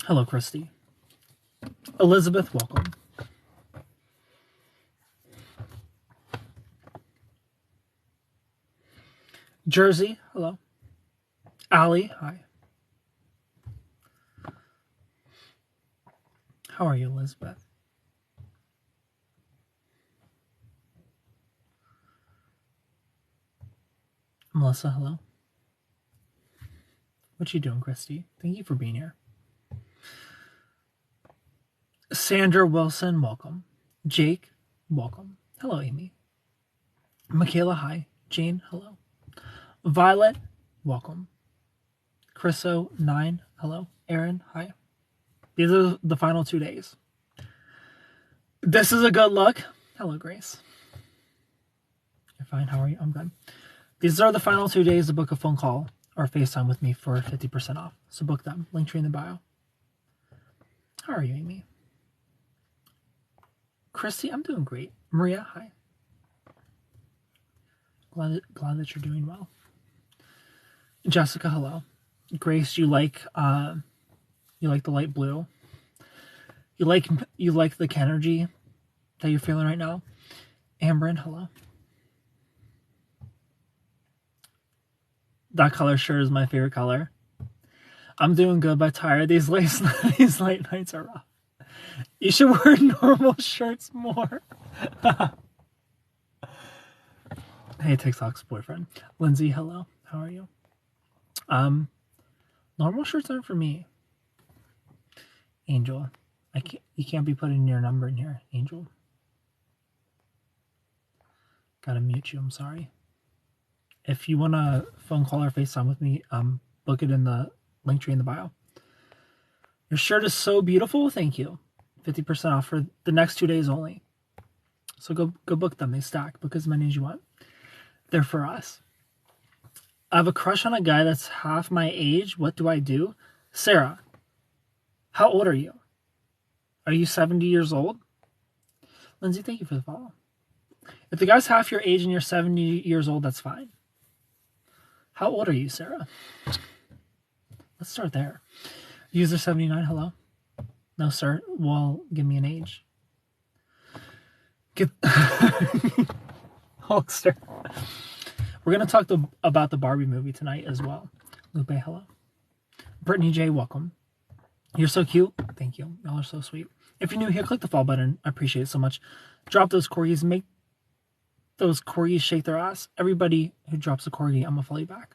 Hello, Christy. Elizabeth, welcome. Jersey, hello. Allie, hi. How are you, Elizabeth? Melissa, hello. What you doing, Christy? Thank you for being here. Sandra Wilson, welcome. Jake, welcome. Hello, Amy. Michaela, hi. Jane, hello. Violet, welcome. Chriso9, hello. Aaron, hi. These are the final 2 days. This is a good look. Hello, Grace. You're fine. How are you? I'm good. These are the final 2 days to book a phone call or FaceTime with me for 50% off. So book them. Linktree in the bio. How are you, Amy? Christy, I'm doing great. Maria, hi. Glad that you're doing well. Jessica, hello. Grace, you like the light blue. You like the Kenergy that you're feeling right now. Amberin, hello. That color sure is my favorite color. I'm doing good, but tired. These late nights are rough. You should wear normal shirts more. Hey, TikTok's boyfriend. Lindsay, hello. How are you? Normal shirts aren't for me. Angel, you can't be putting your number in here, Angel. Gotta mute you, I'm sorry. If you want a phone call or FaceTime with me, book it in the link tree in the bio. Your shirt is so beautiful, thank you. 50% off for the next 2 days only. So go book them, they stack. Book as many as you want. They're for us. I have a crush on a guy that's half my age. What do I do? Sarah, how old are you? Are you 70 years old? Lindsay, thank you for the follow. If the guy's half your age and you're 70 years old, that's fine. How old are you, Sarah? Let's start there. User 79, hello. No, sir. Well, give me an age. Hulkster. We're going to talk about the Barbie movie tonight as well. Lupe, hello. Brittany J, welcome. You're so cute. Thank you. Y'all are so sweet. If you're new here, click the follow button. I appreciate it so much. Drop those corgis. Make those corgis shake their ass. Everybody who drops a corgi, I'm going to follow you back.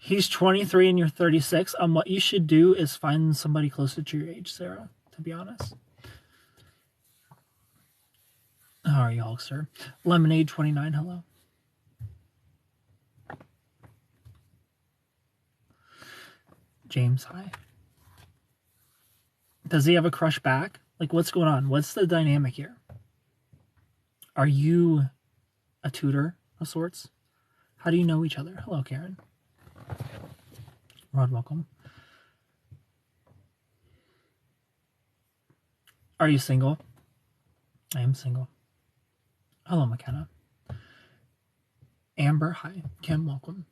He's 23 and you're 36. What you should do is find somebody closer to your age, Sarah, to be honest. How are you, Hulkster? Lemonade 29, hello. James, hi. Does he have a crush back? Like, what's going on? What's the dynamic here? Are you a tutor of sorts? How do you know each other? Hello, Karen. Rod, welcome. Are you single? I am single. Hello, McKenna. Amber, hi. Kim, welcome.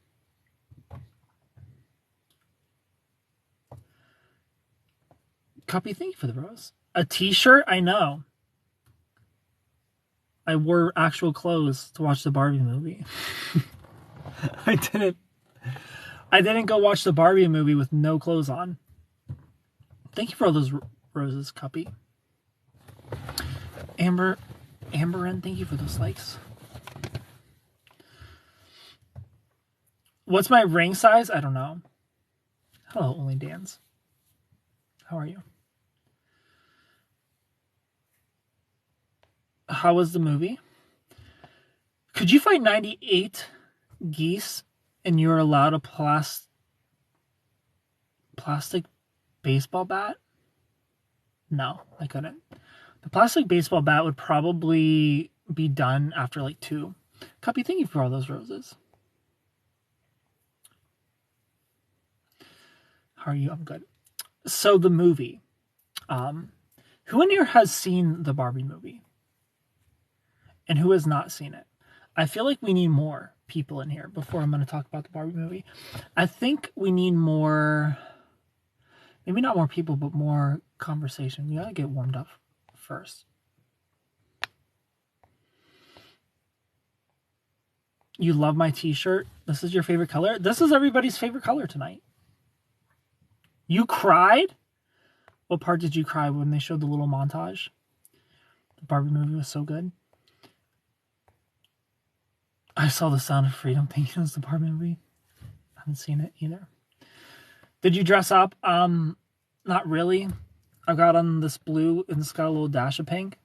Copy, thank you for the rose. A t-shirt? I know. I wore actual clothes to watch the Barbie movie. I didn't go watch the Barbie movie with no clothes on. Thank you for all those roses, Cuppy. Amberin, thank you for those likes. What's my ring size? I don't know. Hello, Only Dance. How are you? How was the movie? Could you fight 98 geese and you're allowed a plastic baseball bat? No, I couldn't. The plastic baseball bat would probably be done after like 2. Cuppy, thank you for all those roses. How are you? I'm good. So the movie. Who in here has seen the Barbie movie? And who has not seen it? I feel like we need more people in here before I'm going to talk about the Barbie movie. I think we need more Maybe not more people, but more conversation. We gotta get warmed up first. You love my t-shirt? This is your favorite color? This is everybody's favorite color tonight. You cried? What part did you cry when they showed the little montage? The Barbie movie was so good. I saw The Sound of Freedom thinking it was the Barbie movie. I haven't seen it either. Did you dress up? Not really. I got on this blue and it's got a little dash of pink.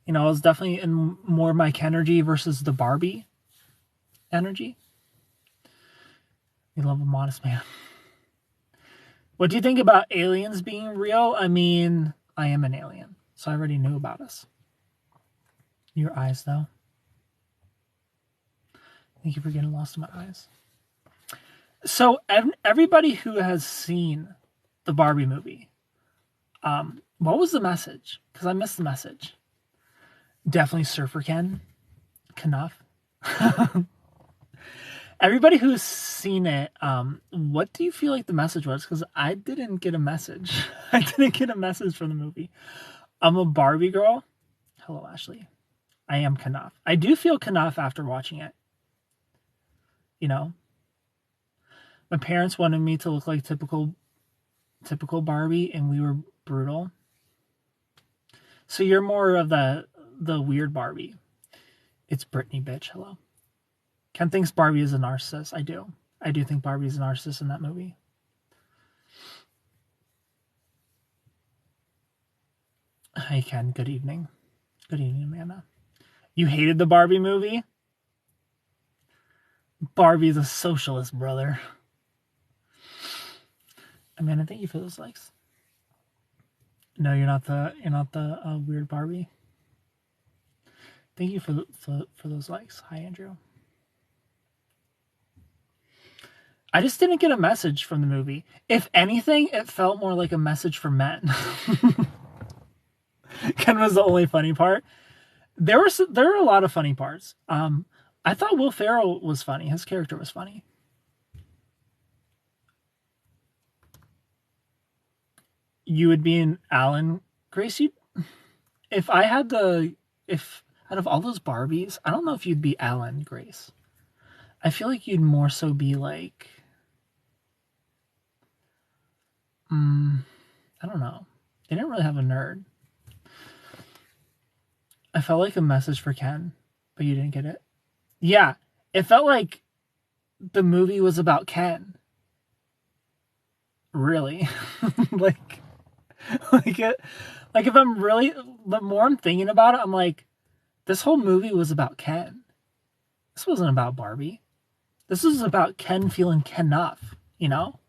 You know, I was definitely in more my Ken energy versus the Barbie energy. You love a modest man. What do you think about aliens being real? I mean, I am an alien, so I already knew about us. Your eyes, though. Thank you for getting lost in my eyes. So everybody who has seen the Barbie movie, what was the message? Because I missed the message. Definitely Surfer Ken. Knuff. Everybody who's seen it, what do you feel like the message was? Because I didn't get a message. I didn't get a message from the movie. I'm a Barbie girl. Hello, Ashley. I am Knuff. I do feel Knuff after watching it. You know? My parents wanted me to look like typical Barbie, and we were brutal. So you're more of the weird Barbie. It's Britney, bitch. Hello. Ken thinks Barbie is a narcissist. I do. I do think Barbie is a narcissist in that movie. Hi, Ken. Good evening. Good evening, Amanda. You hated the Barbie movie? Barbie's a socialist, brother. Amanda, thank you for those likes. No, you're not the weird Barbie. Thank you for those likes. Hi, Andrew. I just didn't get a message from the movie. If anything, it felt more like a message for men. Ken was the only funny part. There were a lot of funny parts. I thought Will Ferrell was funny. His character was funny. You would be an Alan, Grace. If out of all those Barbies, I don't know if you'd be Alan, Grace. I feel like you'd more so be like, I don't know. They didn't really have a nerd. I felt like a message for Ken, but you didn't get it. Yeah, it felt like the movie was about Ken. Really, like if I'm really, the more I'm thinking about it, I'm like, this whole movie was about Ken. This wasn't about Barbie. This was about Ken feeling Knuff, you know?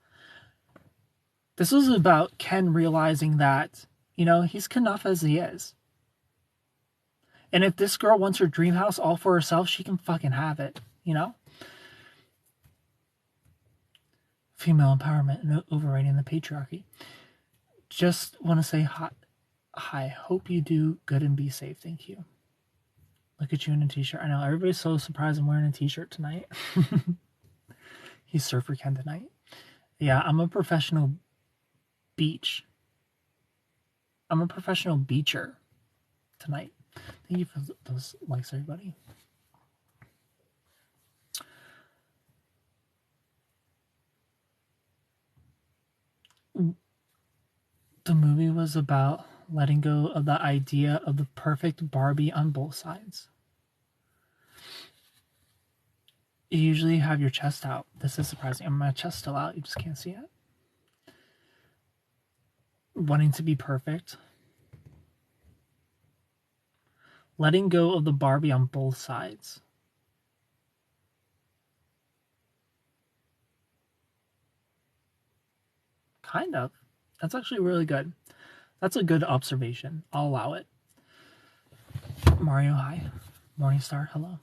This was about Ken realizing that, you know, he's Knuff as he is. And if this girl wants her dream house all for herself, she can fucking have it, you know? Female empowerment and overriding the patriarchy. Just want to say hi. Hope you do good and be safe. Thank you. Look at you in a t-shirt. I know, everybody's so surprised I'm wearing a t-shirt tonight. He's Surfer Ken tonight. Yeah, I'm a professional beach. I'm a professional beacher tonight. Thank you for those likes, everybody. The movie was about letting go of the idea of the perfect Barbie on both sides. You usually have your chest out. This is surprising. My chest still out. You just can't see it. Wanting to be perfect. Letting go of the Barbie on both sides. Kind of. That's actually really good. That's a good observation. I'll allow it. Mario, hi. Morningstar, hello.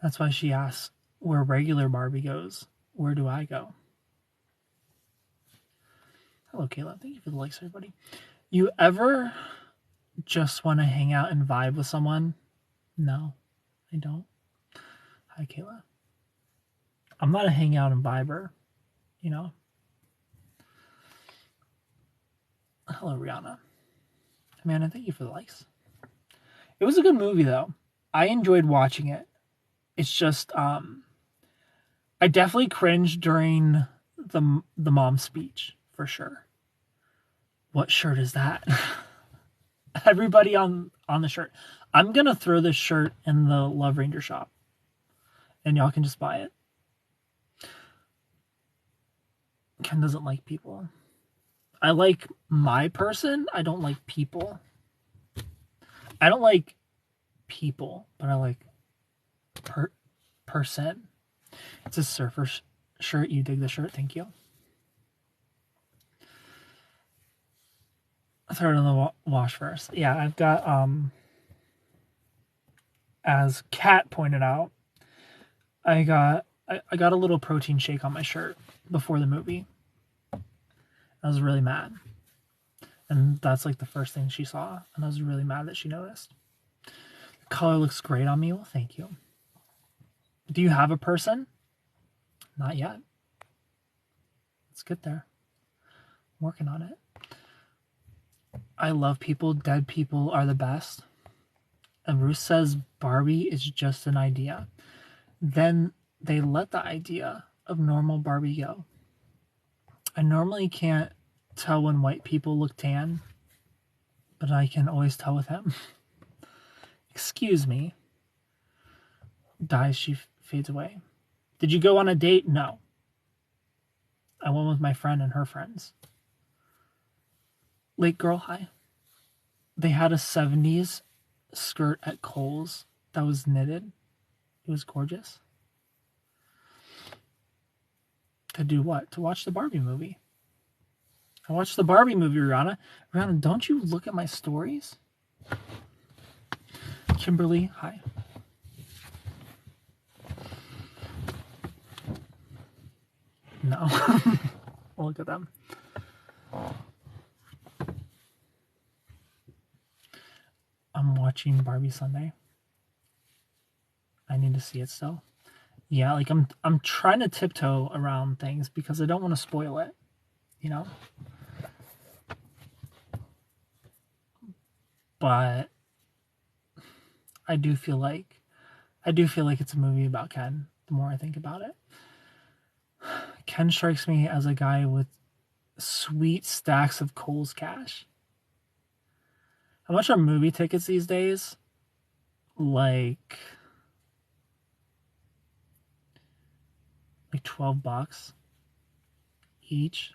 That's why she asks, where regular Barbie goes, where do I go? Hello, Kayla. Thank you for the likes, everybody. You ever just want to hang out and vibe with someone? No, I don't. Hi, Kayla. I'm not a hang out and viber. you know? Hello, Rihanna. Amanda, thank you for the likes. It was a good movie, though. I enjoyed watching it. It's just, I definitely cringed during the mom speech, for sure. What shirt is that? Everybody on the shirt. I'm going to throw this shirt in the Love Ranger shop. And y'all can just buy it. Ken doesn't like people. I like my person. I don't like people. I don't like people, but I like person. It's a surfer shirt. You dig the shirt? Thank you. I'll throw it in the wash first. Yeah, I've got, as Kat pointed out, I got a little protein shake on my shirt before the movie. I was really mad. And that's like the first thing she saw. And I was really mad that she noticed. The color looks great on me. Well, thank you. Do you have a person? Not yet. Let's get there. I'm working on it. I love people. Dead people are the best. And Ruth says Barbie is just an idea. Then they let the idea of normal Barbie go. I normally can't tell when white people look tan, but I can always tell with him. Excuse me. Dies, she fades away. Did you go on a date? No. I went with my friend and her friends. Lake Girl, hi. They had a 70s skirt at Kohl's that was knitted. It was gorgeous. To do what? To watch the Barbie movie. I watched the Barbie movie, Rihanna. Rihanna, don't you look at my stories? Kimberly, hi. No. Look at them. I'm watching Barbie Sunday. I need to see it still. Yeah, like I'm trying to tiptoe around things because I don't want to spoil it, you know? But I do feel like it's a movie about Ken the more I think about it. Ken strikes me as a guy with sweet stacks of Kohl's cash. How much are movie tickets these days? Like $12 each.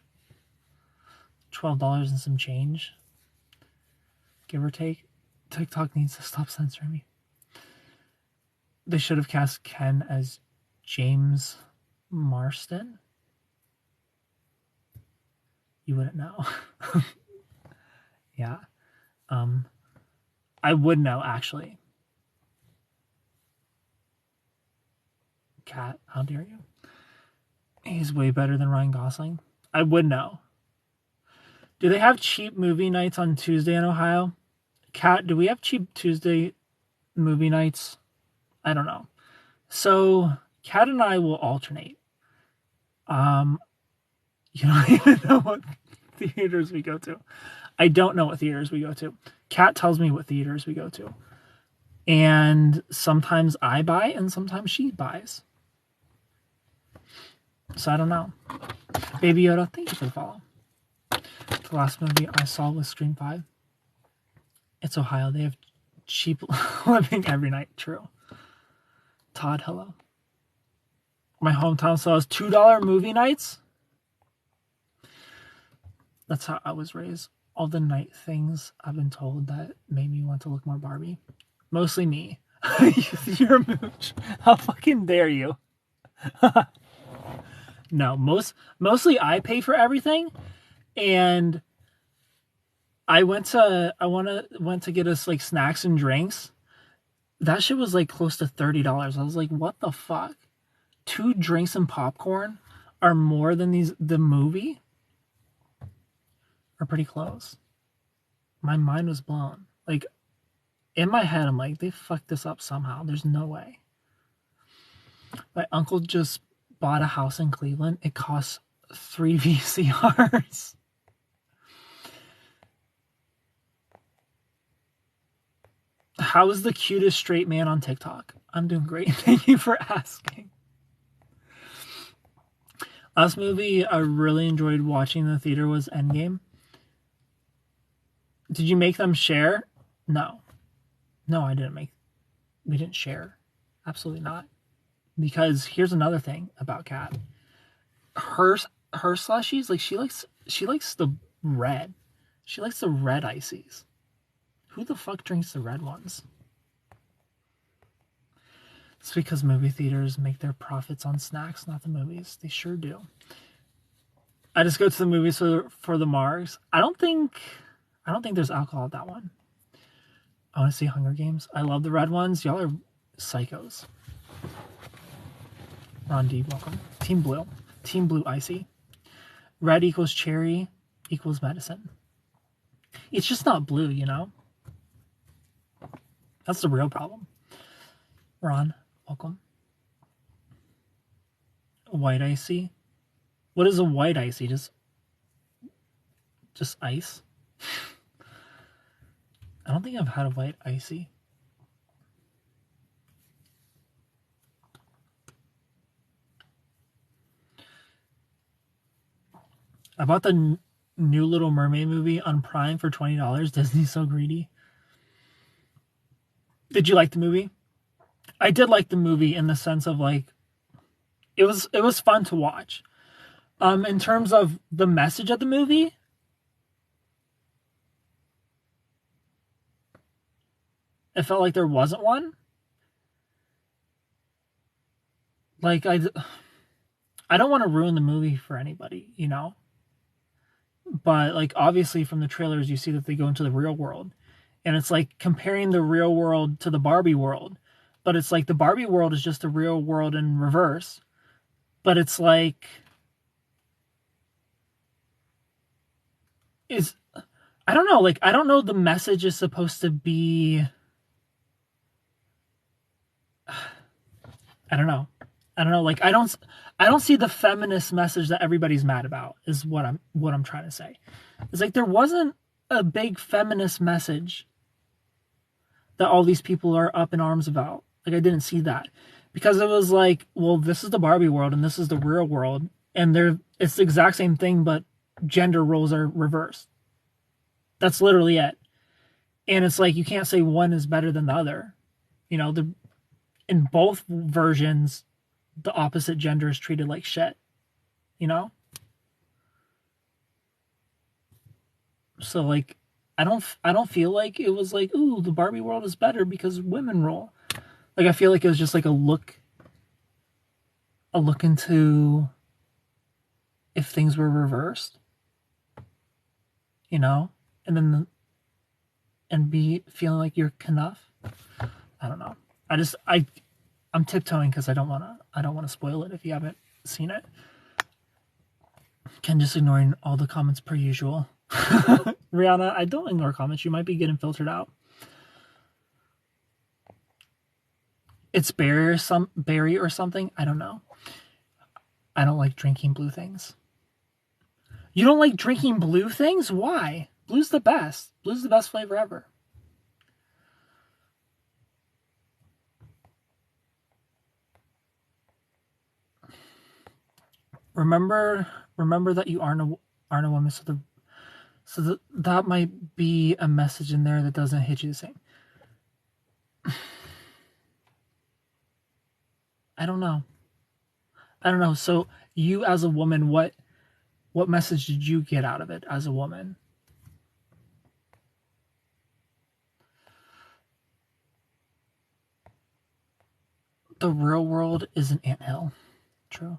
$12 and some change. Give or take. TikTok needs to stop censoring me. They should have cast Ken as James Marston. You wouldn't know. Yeah. I would know, actually. Kat, how dare you? He's way better than Ryan Gosling. I would know. Do they have cheap movie nights on Tuesday in Ohio? Kat, do we have cheap Tuesday movie nights? I don't know. So Kat and I will alternate. You don't even know what theaters we go to. I don't know what theaters we go to. Kat tells me what theaters we go to. And sometimes I buy and sometimes she buys. So I don't know. Baby Yoda, thank you for the follow. The last movie I saw was Scream 5. It's Ohio. They have cheap living every night. True. Todd, hello. My hometown still has $2 movie nights. That's how I was raised. All the night things I've been told that made me want to look more Barbie. Mostly me. You're a mooch. How fucking dare you? No, mostly I pay for everything, and I went to get us like snacks and drinks. That shit was like close to $30. I was like, what the fuck? 2 drinks and popcorn are more than the movie? Are pretty close. My mind was blown. Like, in my head, I'm like, they fucked this up somehow. There's no way. My uncle just bought a house in Cleveland. It costs 3 VCRs. How is the cutest straight man on TikTok? I'm doing great. Thank you for asking. Last movie I really enjoyed watching in the theater was Endgame. Did you make them share? No. No, I didn't make. We didn't share. Absolutely not. Because here's another thing about Kat. Her slushies, like she likes the red. She likes the red ices. Who the fuck drinks the red ones? It's because movie theaters make their profits on snacks, not the movies. They sure do. I just go to the movies for the margs. I don't think there's alcohol at that one. I want to see Hunger Games. I love the red ones. Y'all are psychos. Ron D, welcome. Team Blue. Team Blue Icy. Red equals cherry equals medicine. It's just not blue, you know? That's the real problem. Ron, welcome. White icy. What is a white icy? Just ice? I don't think I've had a white icy. I bought the new Little Mermaid movie on Prime for $20. Disney's so greedy. Did you like the movie? I did like the movie in the sense of like it was fun to watch. In terms of the message of the movie, it felt like there wasn't one. Like I don't want to ruin the movie for anybody, you know? But like obviously from the trailers you see that they go into the real world. And it's like comparing the real world to the Barbie world. But it's like the Barbie world is just the real world in reverse. But it's like I don't know, like I don't know the message is supposed to be I don't know. Like I don't see the feminist message that everybody's mad about is what I'm trying to say. It's like there wasn't a big feminist message that all these people are up in arms about. Like I didn't see that. Because it was like, well, this is the Barbie world and this is the real world and it's the exact same thing but gender roles are reversed. That's literally it. And it's like you can't say one is better than the other. You know, in both versions the opposite gender is treated like shit, you know? So like I don't feel like it was like, ooh, the Barbie world is better because women rule. Like I feel like it was just like a look into if things were reversed, you know? And be feeling like you're enough. I don't know. I'm tiptoeing because I don't want to spoil it if you haven't seen it. Ken just ignoring all the comments per usual. Rihanna, I don't ignore comments. You might be getting filtered out. It's berry or something. I don't know. I don't like drinking blue things. You don't like drinking blue things? Why? Blue's the best. Blue's the best flavor ever. Remember that you aren't a woman, so that might be a message in there that doesn't hit you the same. I don't know. So you as a woman, what message did you get out of it as a woman? The real world is an anthill. True.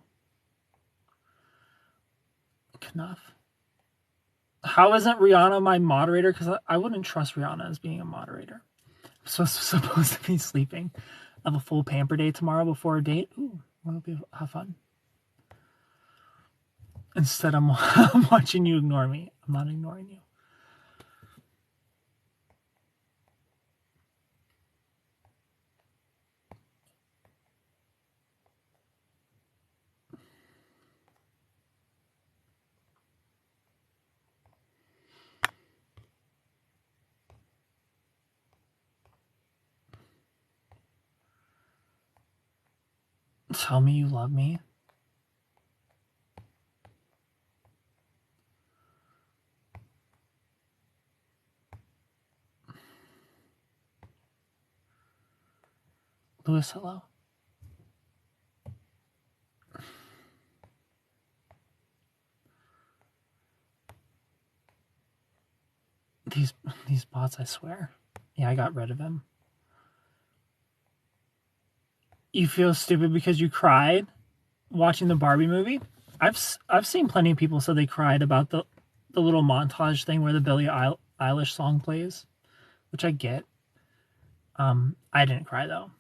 Enough. How isn't Rihanna my moderator? Because I wouldn't trust Rihanna as being a moderator. I'm supposed to be sleeping. I have a full pamper day tomorrow before a date. Ooh, have fun. Instead, I'm watching you ignore me. I'm not ignoring you. Tell me you love me. Louis, hello. These bots, I swear. Yeah, I got rid of him. You feel stupid because you cried watching the Barbie movie? I've seen plenty of people say they cried about the little montage thing where the Billie Eilish song plays, which I get. I didn't cry though.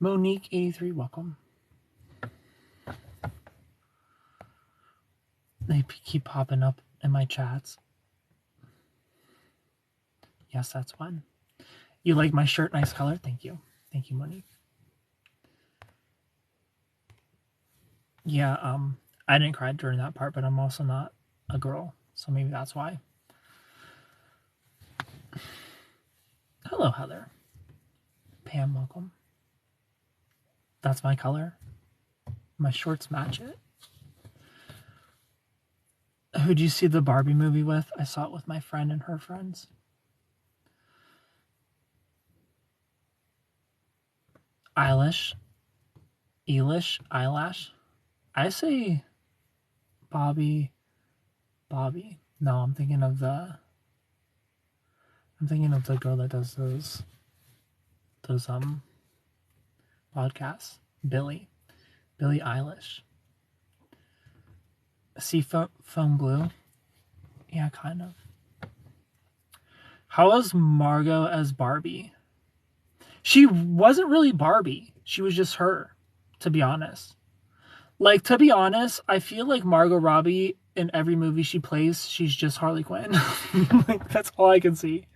Monique83, welcome. They keep popping up in my chats. Yes, that's fun. You like my shirt? Nice color. Thank you. Thank you, Monique. Yeah, I didn't cry during that part, but I'm also not a girl, so maybe that's why. Hello, Heather. Pam, welcome. That's my color. My shorts match it. Who'd you see the Barbie movie with? I saw it with my friend and her friends. Eilish. Eyelash. I say Bobby. No, I'm thinking of the girl that does those podcasts. Billie Eilish. See phone blue? Yeah, kind of. How was Margot as Barbie? She wasn't really Barbie. She was just her, to be honest. Like, to be honest, I feel like Margot Robbie, in every movie she plays, she's just Harley Quinn. Like, that's all I can see.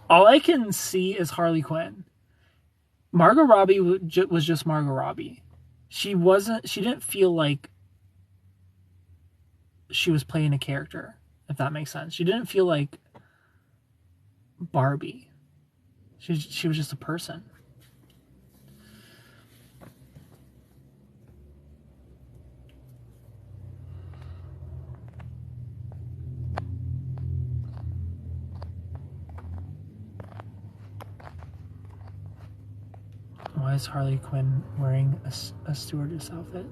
All I can see is Harley Quinn. Margot Robbie was just Margot Robbie. She didn't feel like she was playing a character, if that makes sense. She didn't feel like Barbie. She was just a person. Why is Harley Quinn wearing a stewardess outfit?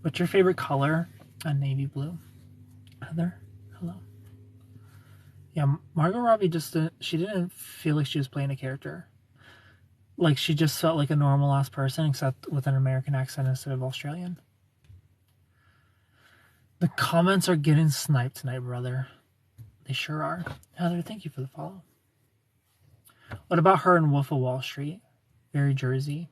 What's your favorite color? A navy blue. Heather, hello. Yeah, Margot Robbie she didn't feel like she was playing a character. Like, she just felt like a normal ass person, except with an American accent instead of Australian. The comments are getting sniped tonight, brother. They sure are. Heather, thank you for the follow. What about her in Wolf of Wall Street? Very Jersey.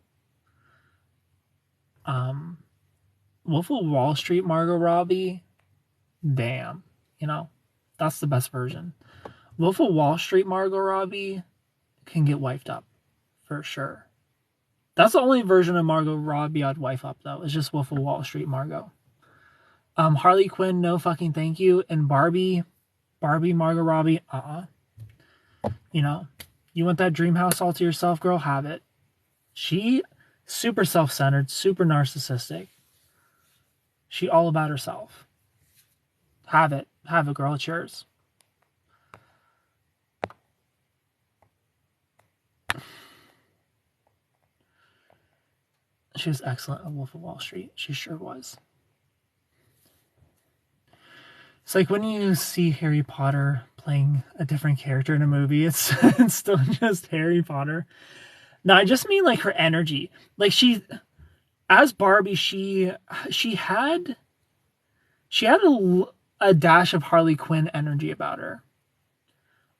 Wolf of Wall Street, Margot Robbie. Damn. You know, that's the best version. Wolf of Wall Street, Margot Robbie can get wifed up. For sure. That's the only version of Margot Robbie I'd wife up, though. It's just Wolf of Wall Street, Margot. Harley Quinn, no fucking thank you. And Barbie, Margot Robbie, You know, you want that dream house all to yourself, girl? Have it. She, super self-centered, super narcissistic. She all about herself. Have it, girl. It's yours. She was excellent at Wolf of Wall Street. She sure was. It's like when you see Harry Potter playing a different character in a movie, it's still just Harry Potter. No, I just mean like her energy. Like, as Barbie, she had a dash of Harley Quinn energy about her.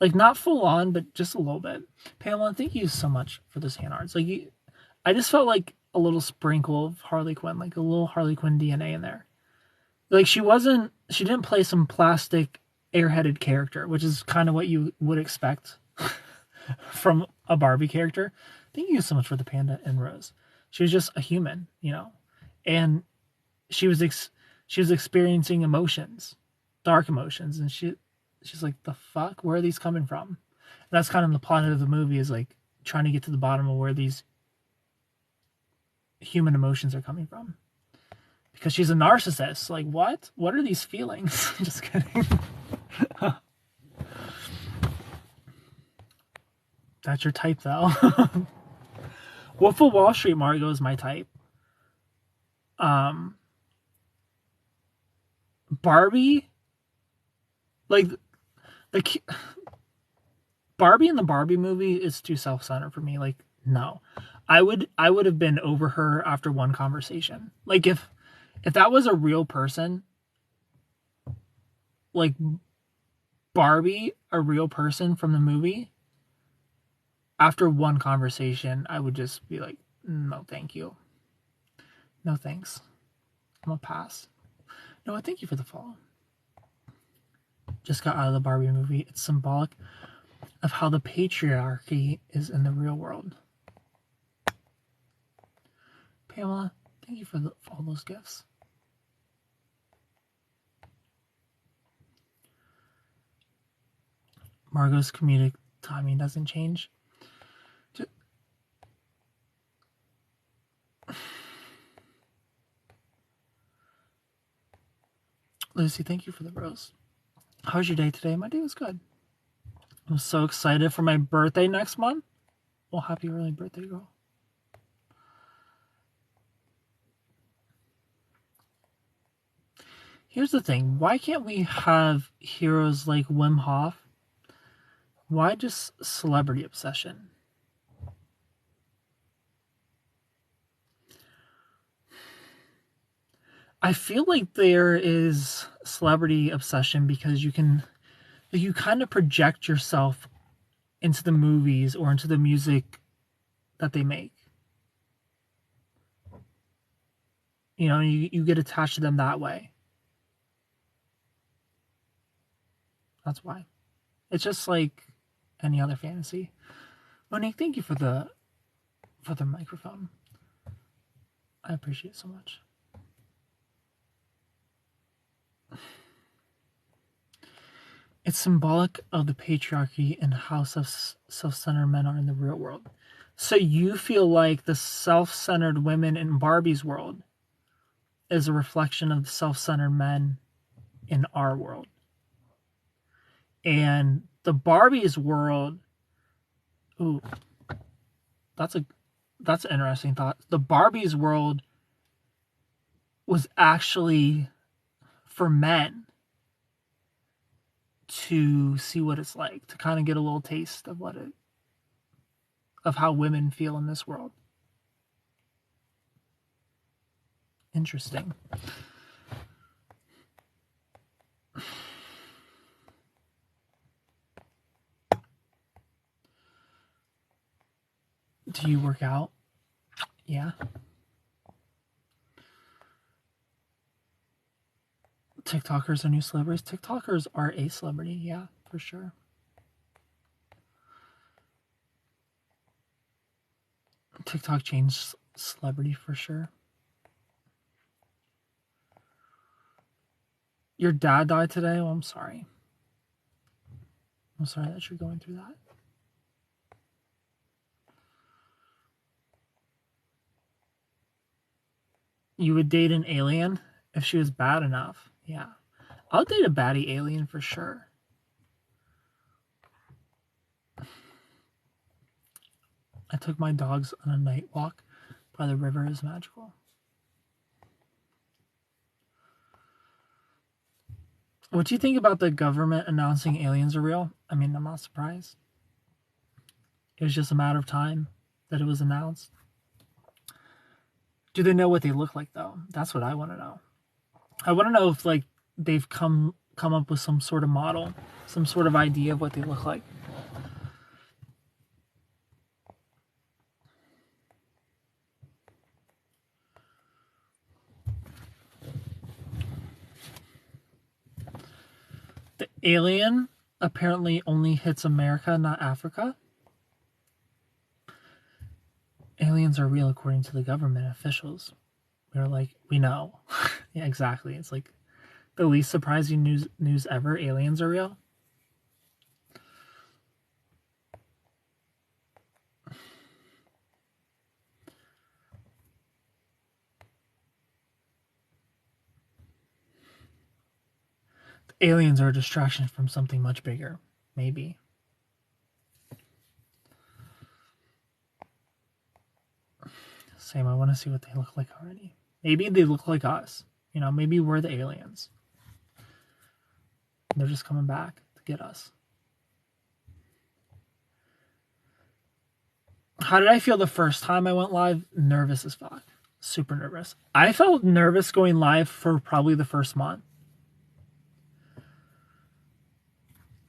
Like, not full on, but just a little bit. Pamela, thank you so much for this hand arts. Like, I just felt like a little sprinkle of Harley Quinn, like a little Harley Quinn DNA in there. Like, she didn't play some plastic airheaded character, which is kind of what you would expect from a Barbie character. Thank you so much for the panda and Rose. She was just a human, you know, and she was experiencing emotions, dark emotions, and she's like, the fuck, where are these coming from? And that's kind of the plot of the movie, is like trying to get to the bottom of where these human emotions are coming from, because she's a narcissist. Like, what are these feelings? Just kidding. That's your type, though. Wolf of Wall Street, Margot, is my type. Barbie, like the Barbie in the Barbie movie is too self-centered for me. Like, no, I would have been over her after one conversation. Like, if that was a real person, like Barbie, a real person from the movie, after one conversation, I would just be like, no, thank you. No, thanks. I'm gonna pass. No, thank you for the follow. Just got out of the Barbie movie. It's symbolic of how the patriarchy is in the real world. Pamela, thank you for all those gifts. Margot's comedic timing doesn't change. Lucy, thank you for the rose. How was your day today? My day was good. I'm so excited for my birthday next month. Well, happy early birthday, girl. Here's the thing. Why can't we have heroes like Wim Hof? Why just celebrity obsession? I feel like there is celebrity obsession because you kind of project yourself into the movies or into the music that they make. You know, you get attached to them that way. That's why. It's just like any other fantasy. Monique, thank you for the microphone. I appreciate it so much. It's symbolic of the patriarchy and how self-centered men are in the real world. So you feel like the self-centered women in Barbie's world is a reflection of the self-centered men in our world. And the Barbie's world, ooh, that's an interesting thought. The Barbie's world was actually for men to see what it's like, to kind of get a little taste of of how women feel in this world. Interesting. Do you work out? Yeah. TikTokers are new celebrities. TikTokers are a celebrity, yeah, for sure. TikTok changed celebrity for sure. Your dad died today? Oh, I'm sorry. I'm sorry that you're going through that. You would date an alien if she was bad enough. Yeah. I'll date a baddie alien for sure. I took my dogs on a night walk by the river. It was magical. What do you think about the government announcing aliens are real? I mean, I'm not surprised. It was just a matter of time that it was announced. Do they know what they look like, though? That's what I want to know. I want to know if, like, they've come up with some sort of model, some sort of idea of what they look like. The alien apparently only hits America, not Africa. Aliens are real according to the government officials. We were like, we know. Yeah, exactly. It's like the least surprising news ever. Aliens are real. Aliens are a distraction from something much bigger. Maybe. Same, I want to see what they look like already. Maybe they look like us. You know, maybe we're the aliens. They're just coming back to get us. How did I feel the first time I went live? Nervous as fuck. Super nervous. I felt nervous going live for probably the first month.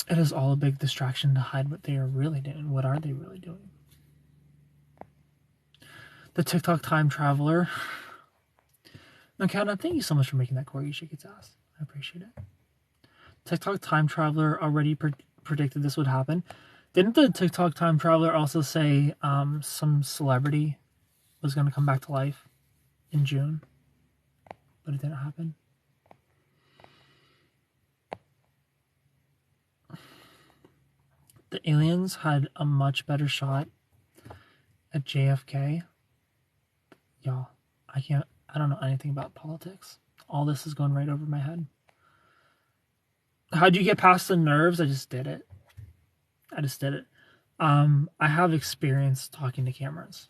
It is all a big distraction to hide what they are really doing. What are they really doing? The TikTok time traveler. No, Countdown, thank you so much for making that Corgi shake its ass. I appreciate it. TikTok time traveler already predicted this would happen. Didn't the TikTok time traveler also say some celebrity was going to come back to life in June? But it didn't happen. The aliens had a much better shot at JFK. Y'all, I don't know anything about politics. All this is going right over my head. How'd you get past the nerves? I just did it. I have experience talking to cameras.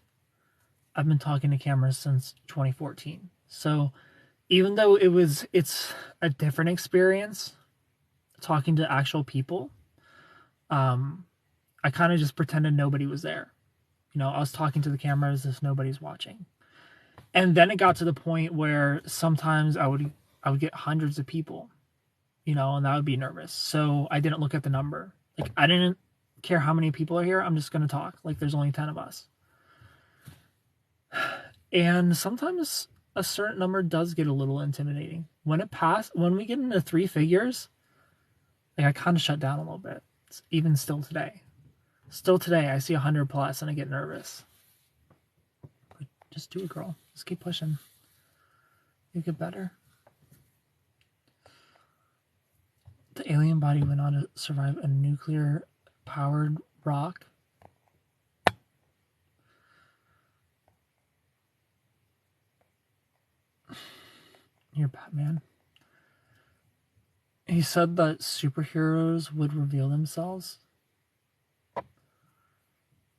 I've been talking to cameras since 2014. So even though it's a different experience talking to actual people, I kind of just pretended nobody was there. You know, I was talking to the camera as if nobody's watching. And then it got to the point where sometimes I would get hundreds of people, you know, and that would be nervous. So I didn't look at the number. Like, I didn't care how many people are here. I'm just going to talk. Like, there's only 10 of us. And sometimes a certain number does get a little intimidating. When we get into 3 figures, like, I kind of shut down a little bit. It's even still today. Still today, I see 100 plus and I get nervous. But just do it, girl. Just keep pushing. You get better. The alien body went on to survive a nuclear-powered rock. You're Batman. He said that superheroes would reveal themselves.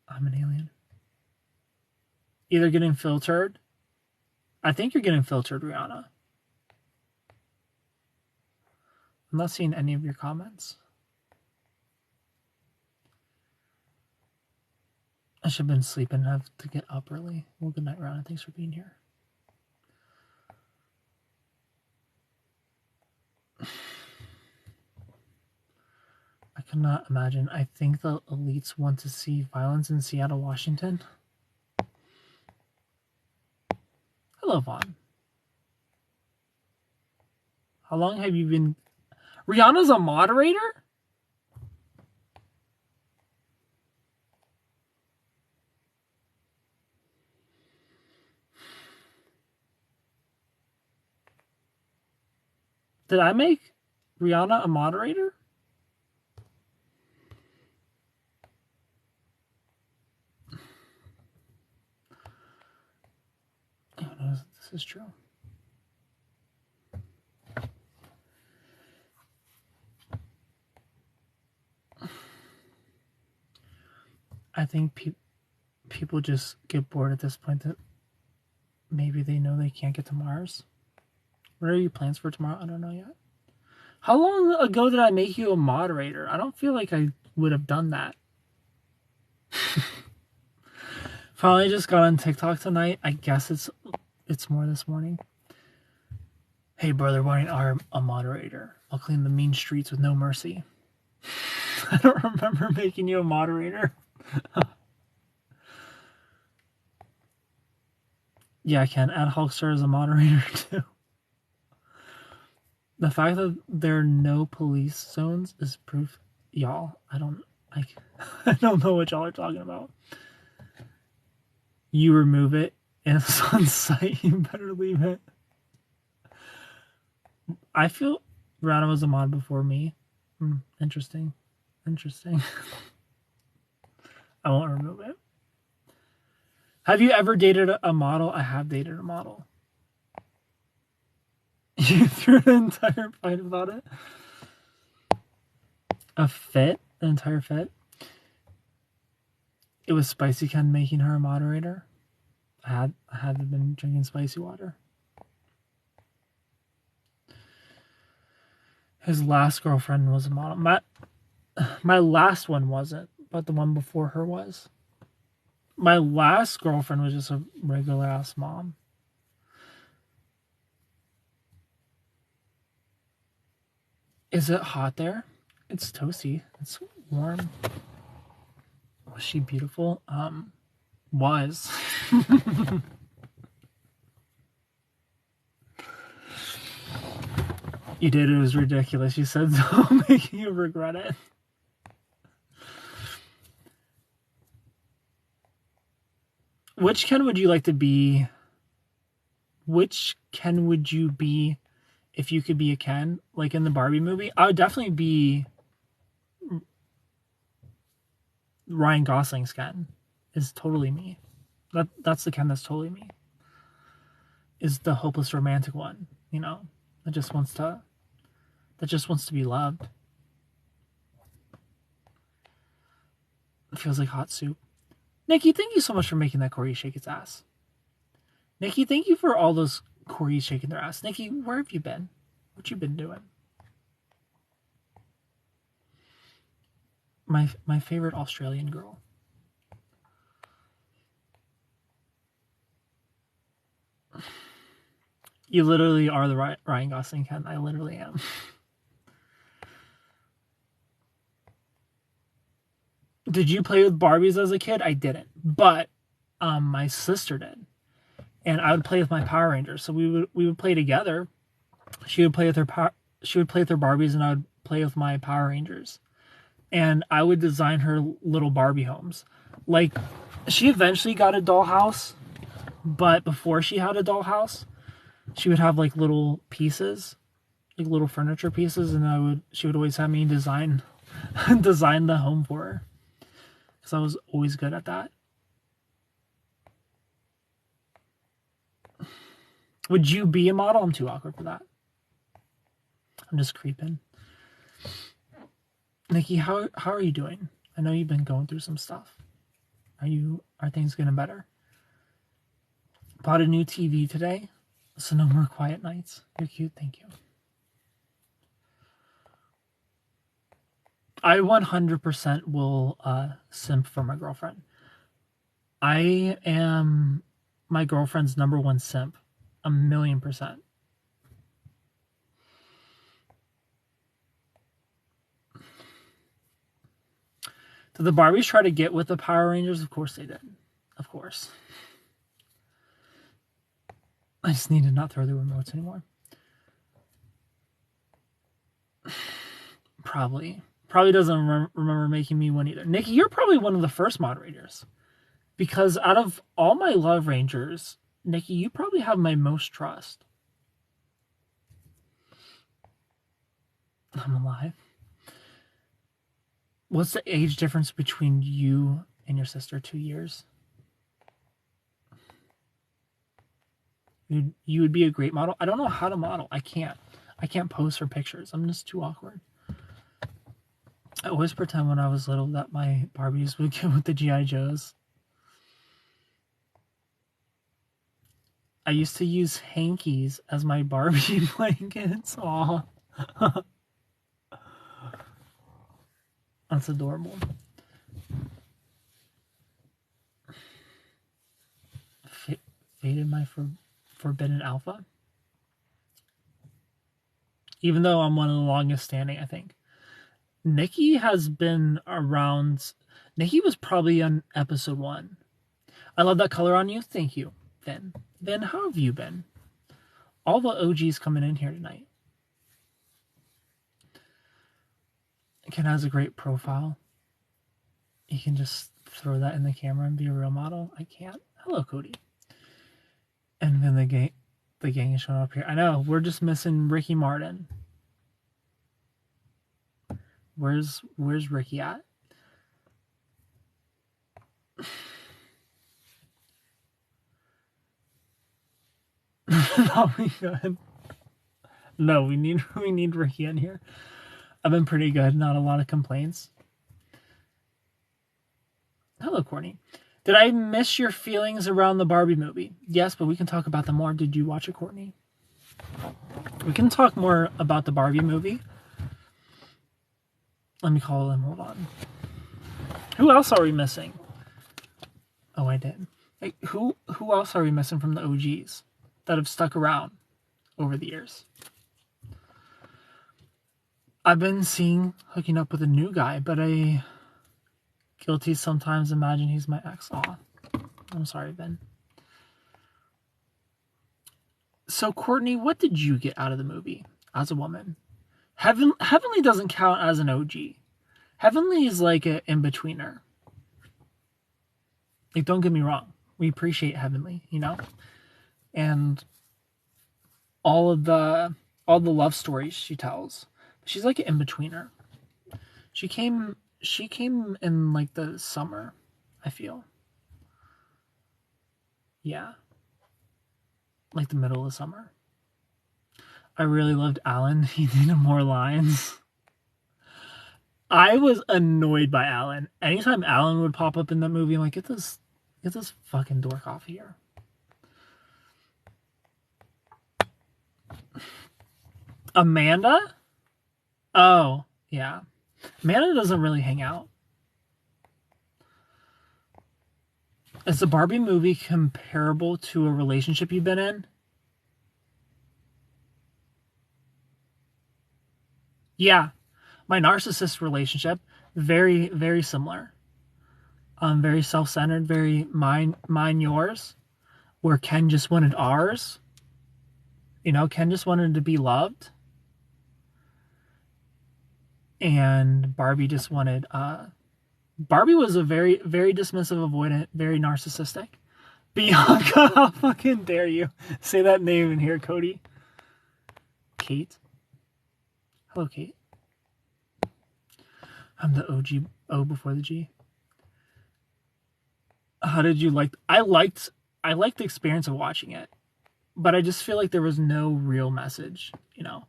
I'm an alien. Either getting filtered. I think you're getting filtered, Rihanna. I'm not seeing any of your comments. I should have been sleeping and have to get up early. Well, good night, Rihanna. Thanks for being here. I cannot imagine. I think the elites want to see violence in Seattle, Washington. Hello, Vaughn. How long have you been... Rihanna's a moderator? Did I make Rihanna a moderator? Who knows if this is true? I think people just get bored at this point that maybe they know they can't get to Mars. What are your plans for tomorrow? I don't know yet. How long ago did I make you a moderator? I don't feel like I would have done that. Finally just got on TikTok tonight. I guess it's more this morning. Hey brother, why aren't you a moderator? I'll clean the mean streets with no mercy. I don't remember making you a moderator. Yeah, I can. Add Hulkster as a moderator too. The fact that there are no police zones is proof. Y'all, I don't know what y'all are talking about. You remove it, And it's on site, you better leave it. I feel Rana was a mod before me. Interesting. Interesting. I won't remove it. Have you ever dated a model? I have dated a model. You threw an entire fight about it? A fit? An entire fit? It was Spicy Ken making her a moderator. I had been drinking spicy water. His last girlfriend was a model. My last one wasn't, but the one before her was. My last girlfriend was just a regular ass mom. Is it hot there? It's toasty. It's warm. Was she beautiful? Was. You did. It was ridiculous. You said so, making you regret it. Which Ken would you like to be? Which Ken would you be if you could be a Ken? Like in the Barbie movie? I would definitely be Ryan Gosling's Ken. Is totally me. That's the Ken that's totally me. Is the hopeless romantic one, you know, that just wants to be loved. It feels like hot soup. Nikki, thank you so much for making that Corey shake its ass. Nikki, thank you for all those Corey's shaking their ass. Nikki, where have you been? What you been doing? My favorite Australian girl. You literally are the Ryan Gosling Ken. I literally am. Did you play with Barbies as a kid? I didn't, but my sister did, and I would play with my Power Rangers. So we would play together. She would play with her Barbies, and I would play with my Power Rangers. And I would design her little Barbie homes. Like, she eventually got a dollhouse, but before she had a dollhouse, she would have like little pieces, like little furniture pieces, and she would always have me design the home for her. Because I was always good at that. Would you be a model? I'm too awkward for that. I'm just creeping. Nikki, how are you doing? I know you've been going through some stuff. Are things getting better? Bought a new TV today, so no more quiet nights. You're cute, thank you. I 100% will simp for my girlfriend. I am my girlfriend's #1 simp. 1,000,000%. Did the Barbies try to get with the Power Rangers? Of course they did. Of course. I just need to not throw the remotes anymore. Probably doesn't remember making me one either. Nikki, you're probably one of the first moderators. Because out of all my Love Rangers, Nikki, you probably have my most trust. I'm alive. What's the age difference between you and your sister? 2 years. You would be a great model. I don't know how to model. I can't pose for pictures. I'm just too awkward. I always pretend when I was little that my Barbies would get with the G.I. Joes. I used to use hankies as my Barbie blankets. Aw. That's adorable. Faded my forbidden alpha. Even though I'm one of the longest standing, I think. Nikki has been around. Nikki was probably on episode 1. I love that color on you. Thank you, Vin. Vin, how have you been? All the OGs coming in here tonight. Ken has a great profile. You can just throw that in the camera and be a real model. I can't. Hello, Cody. And then the gang is showing up here. I know, we're just missing Ricky Martin. Where's Ricky at? No, we good. No, we need Ricky in here. I've been pretty good, not a lot of complaints. Hello, Courtney. Did I miss your feelings around the Barbie movie? Yes, but we can talk about them more. Did you watch it, Courtney? We can talk more about the Barbie movie. Let me call him. Hold on. Who else are we missing? Oh, I did. Hey, who else are we missing from the OGs that have stuck around over the years? I've been seeing hooking up with a new guy, but I guilty sometimes imagine he's my ex. Aw, I'm sorry, Ben. So, Courtney, what did you get out of the movie as a woman? Heavenly doesn't count as an OG. Heavenly is like an in-betweener. Like, don't get me wrong. We appreciate Heavenly, you know? And all the love stories she tells. She's like an in-betweener. She came in like the summer, I feel. Yeah. Like the middle of summer. I really loved Alan. He needed more lines. I was annoyed by Alan. Anytime Alan would pop up in that movie, I'm like, get this fucking dork off here. Amanda? Oh, yeah. Amanda doesn't really hang out. Is the Barbie movie comparable to a relationship you've been in? Yeah. My narcissist relationship, very, very similar. Very self-centered, very mine, yours. Where Ken just wanted ours. You know, Ken just wanted to be loved. And Barbie just wanted... Barbie was a very, very dismissive, avoidant, very narcissistic. Bianca, how fucking dare you say that name in here, Cody? Kate. Hello, Kate. I'm the OG O before the G. How did you like? I liked the experience of watching it, but I just feel like there was no real message. You know,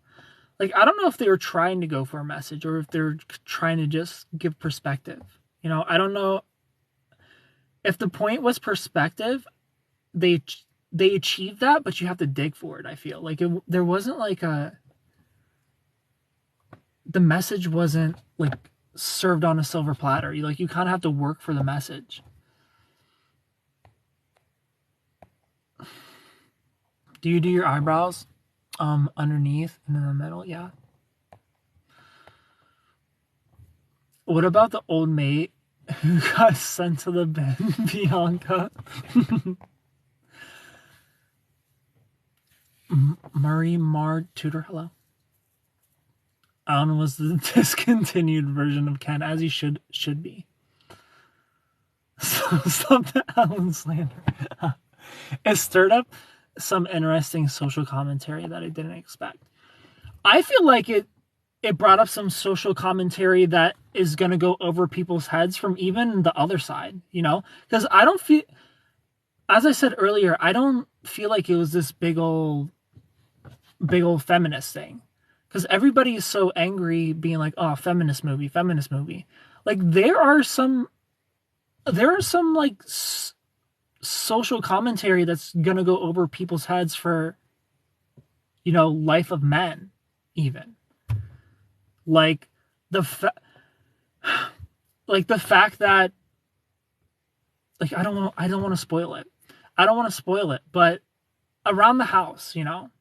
like I don't know if they were trying to go for a message or if they're trying to just give perspective. You know, I don't know if the point was perspective. They achieved that, but you have to dig for it. I feel like there wasn't like the message wasn't like served on a silver platter. You kind of have to work for the message. Do you do your eyebrows underneath and in the middle? Yeah. What about the old mate who got sent to the bin, Bianca? Murray Mard Tudor, hello. Alan was the discontinued version of Ken, as he should be. So stop the Alan slander. It stirred up some interesting social commentary that I didn't expect. I feel like it brought up some social commentary that is going to go over people's heads from even the other side, you know? Because I don't feel, as I said earlier, I don't feel like it was this big old feminist thing. Because everybody is so angry being like, oh, feminist movie. Like, there are some like social commentary that's going to go over people's heads for, you know, life of men, even. Like the fact that, like, I don't want to spoil it. But around the house, you know,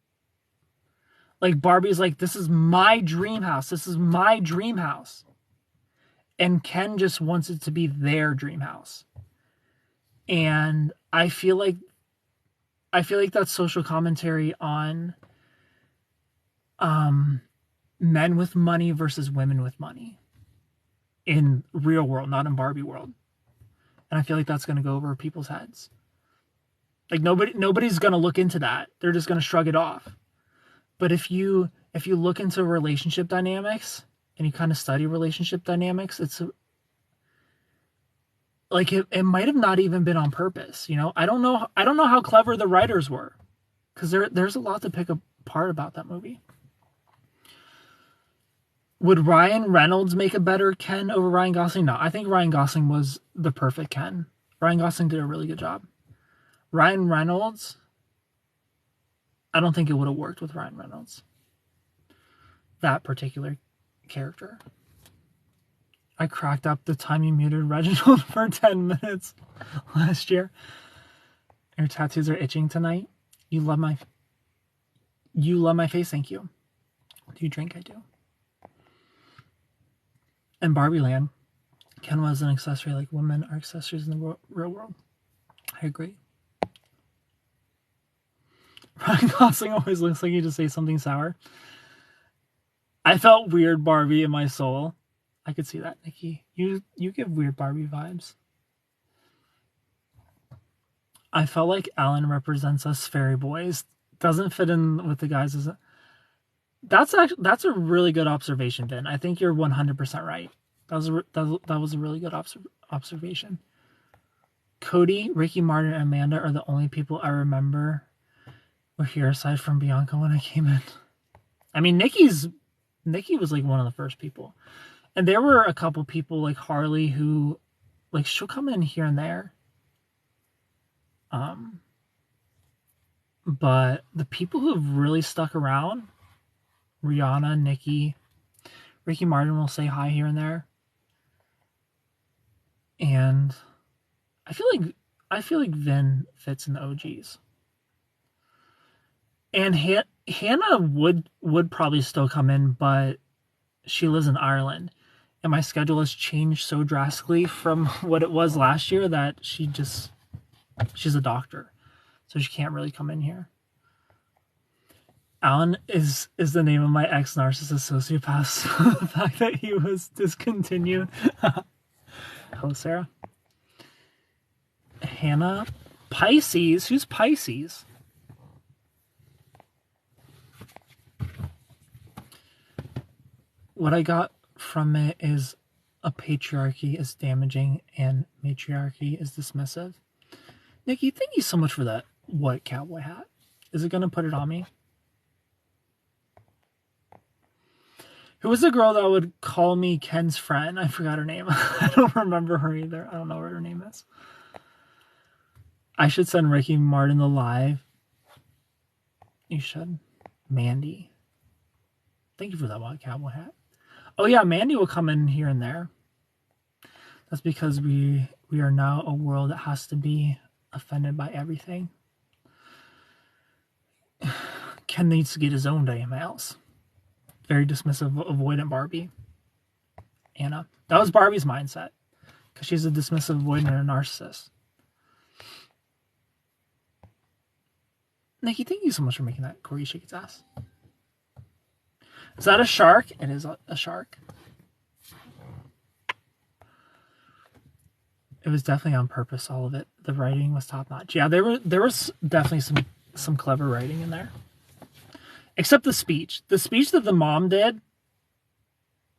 like Barbie's like, this is my dream house. And Ken just wants it to be their dream house. And I feel like that's social commentary on men with money versus women with money in real world, not in Barbie world. And I feel like that's going to go over people's heads. Like nobody's gonna look into that. They're just gonna shrug it off. But if you look into relationship dynamics and you kind of study relationship dynamics, it's like it might have not even been on purpose. You know, I don't know how clever the writers were, because there's a lot to pick apart about that movie. Would Ryan Reynolds make a better Ken over Ryan Gosling? No, I think Ryan Gosling was the perfect Ken. Ryan Gosling did a really good job. Ryan Reynolds, I don't think it would have worked with Ryan Reynolds. That particular character. I cracked up the time you muted Reginald for 10 minutes last year. Your tattoos are itching tonight. You love my face, thank you. Do you drink? I do. And Barbie Land, Ken was an accessory like women are accessories in the real world. I agree. Ryan Gosling always looks like he just ate something sour. I felt weird Barbie in my soul. I could see that, Nikki. You give weird Barbie vibes. I felt like Alan represents us fairy boys. Doesn't fit in with the guys. That's a really good observation, Ben. I think you're 100% right. That was a really good observation. Cody, Ricky Martin, and Amanda are the only people I remember were here aside from Bianca when I came in. I mean, Nikki was like one of the first people. And there were a couple people like Harley who, like, she'll come in here and there. But the people who have really stuck around, Rihanna, Nikki, Ricky Martin will say hi here and there. And I feel like Vin fits in the OGs. And Hannah would probably still come in, but she lives in Ireland. And my schedule has changed so drastically from what it was last year that she's a doctor. So she can't really come in here. Alan is the name of my ex-narcissist sociopath. The fact that he was discontinued. Hello, Sarah. Hannah. Pisces. Who's Pisces? What I got from it is a patriarchy is damaging and matriarchy is dismissive. Nikki, thank you so much for that white cowboy hat. Is it going to put it on me? Who was the girl that would call me Ken's friend? I forgot her name. I don't remember her either. I don't know what her name is. I should send Ricky Martin the live. You should. Mandy. Thank you for that white cowboy hat. Oh yeah, Mandy will come in here and there. That's because we are now a world that has to be offended by everything. Ken needs to get his own emails. Very dismissive, avoidant Barbie. Anna. That was Barbie's mindset. Because she's a dismissive, avoidant, and a narcissist. Nikki, thank you so much for making that Corey shake its ass. Is that a shark? It is a shark. It was definitely on purpose, all of it. The writing was top notch. Yeah, there was definitely some clever writing in there. Except the speech. The speech that the mom did,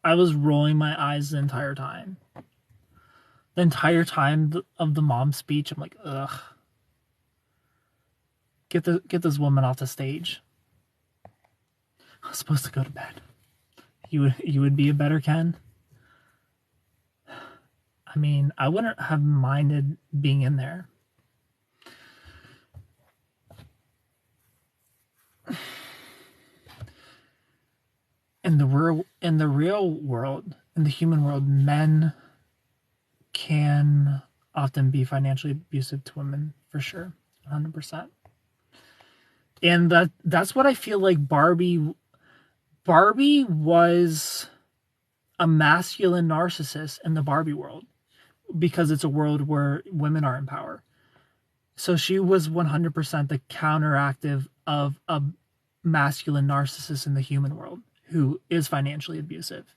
I was rolling my eyes the entire time. The entire time of the mom's speech, I'm like, ugh. Get this woman off the stage. I was supposed to go to bed. You would be a better Ken? I mean, I wouldn't have minded being in there. In the real world, in the human world, men can often be financially abusive to women, for sure, 100%. And that's what I feel like Barbie was a masculine narcissist in the Barbie world, because it's a world where women are in power. So she was 100% the counteractive of a masculine narcissist in the human world who is financially abusive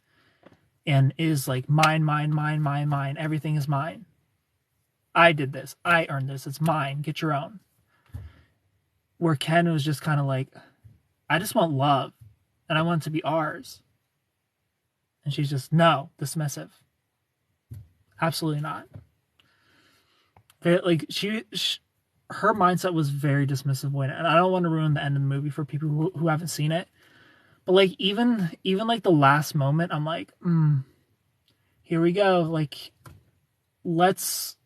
and is like, mine, everything is mine. I did this, I earned this, it's mine, get your own. where Ken was just kind of like, I just want love and I want it to be ours. And she's just, no, dismissive. Absolutely not. Like her mindset was very dismissive when, and I don't want to ruin the end of the movie for people who haven't seen it. But like even like the last moment, I'm like, here we go. Like let's